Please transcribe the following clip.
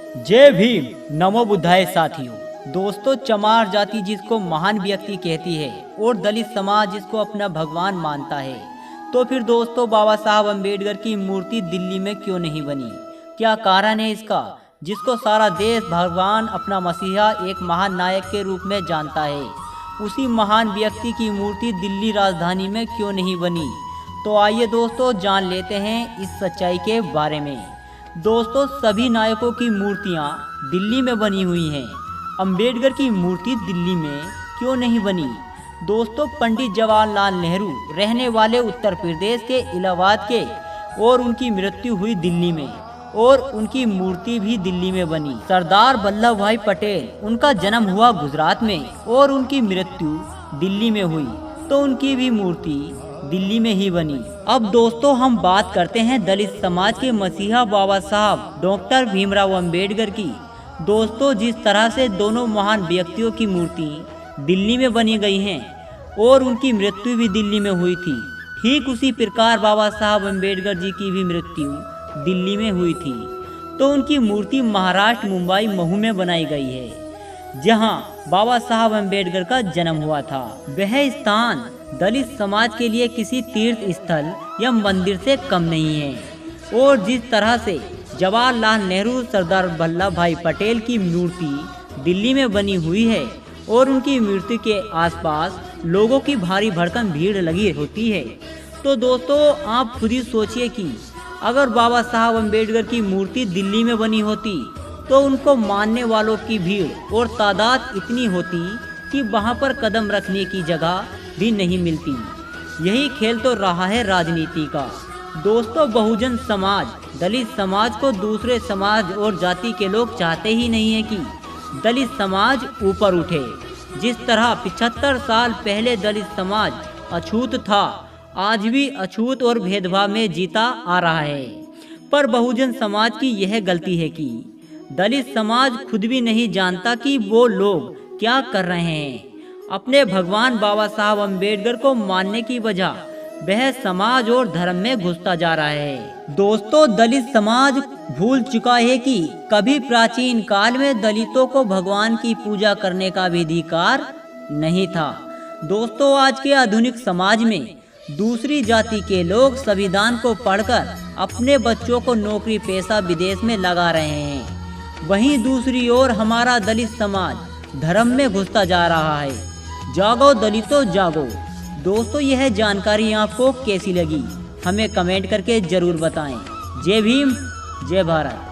जय भीम, नमो बुद्धाय साथियों। दोस्तों, चमार जाति जिसको महान व्यक्ति कहती है और दलित समाज जिसको अपना भगवान मानता है, तो फिर दोस्तों बाबा साहब अम्बेडकर की मूर्ति दिल्ली में क्यों नहीं बनी? क्या कारण है इसका? जिसको सारा देश भगवान अपना मसीहा एक महान नायक के रूप में जानता है, उसी महान व्यक्ति की मूर्ति दिल्ली राजधानी में क्यों नहीं बनी? तो आइए दोस्तों जान लेते हैं इस सच्चाई के बारे में। दोस्तों, सभी नायकों की मूर्तियां दिल्ली में बनी हुई हैं। अंबेडकर की मूर्ति दिल्ली में क्यों नहीं बनी? दोस्तों, पंडित जवाहरलाल नेहरू रहने वाले उत्तर प्रदेश के इलाहाबाद के और उनकी मृत्यु हुई दिल्ली में और उनकी मूर्ति भी दिल्ली में बनी। सरदार वल्लभ भाई पटेल, उनका जन्म हुआ गुजरात में और उनकी मृत्यु दिल्ली में हुई, तो उनकी भी मूर्ति दिल्ली में ही बनी। अब दोस्तों हम बात करते हैं दलित समाज के मसीहा बाबा साहब डॉक्टर भीमराव अंबेडकर की। दोस्तों, जिस तरह से दोनों महान व्यक्तियों की मूर्ति दिल्ली में बनी गई हैं और उनकी मृत्यु भी दिल्ली में हुई थी, ठीक उसी प्रकार बाबा साहब अंबेडकर जी की भी मृत्यु दिल्ली में हुई थी। तो उनकी मूर्ति महाराष्ट्र मुंबई महू में बनाई गई है, जहां बाबा साहब अंबेडकर का जन्म हुआ था। वह स्थान दलित समाज के लिए किसी तीर्थ स्थल या मंदिर से कम नहीं है। और जिस तरह से जवाहरलाल नेहरू, सरदार वल्लभ भाई पटेल की मूर्ति दिल्ली में बनी हुई है और उनकी मूर्ति के आसपास लोगों की भारी भड़कम भीड़ लगी होती है, तो दोस्तों आप खुद ही सोचिए कि अगर बाबा साहब अंबेडकर की मूर्ति दिल्ली में बनी होती तो उनको मानने वालों की भीड़ और तादाद इतनी होती कि वहां पर कदम रखने की जगह भी नहीं मिलती। यही खेल तो रहा है राजनीति का। दोस्तों, बहुजन समाज, दलित समाज को दूसरे समाज और जाति के लोग चाहते ही नहीं है कि दलित समाज ऊपर उठे। जिस तरह 75 साल पहले दलित समाज अछूत था, आज भी अछूत और भेदभाव में जीता आ रहा है। पर बहुजन समाज की यह गलती है कि दलित समाज खुद भी नहीं जानता कि वो लोग क्या कर रहे हैं। अपने भगवान बाबा साहब अंबेडकर को मानने की वजह वह समाज और धर्म में घुसता जा रहा है। दोस्तों, दलित समाज भूल चुका है कि कभी प्राचीन काल में दलितों को भगवान की पूजा करने का भी अधिकार नहीं था। दोस्तों, आज के आधुनिक समाज में दूसरी जाति के लोग संविधान को पढ़कर अपने बच्चों को नौकरी पेशा विदेश में लगा रहे हैं। वहीं दूसरी ओर हमारा दलित समाज धर्म में घुसता जा रहा है। जागो दलितों जागो। दोस्तों, यह जानकारी आपको कैसी लगी हमें कमेंट करके जरूर बताएं। जय भीम, जय भारत।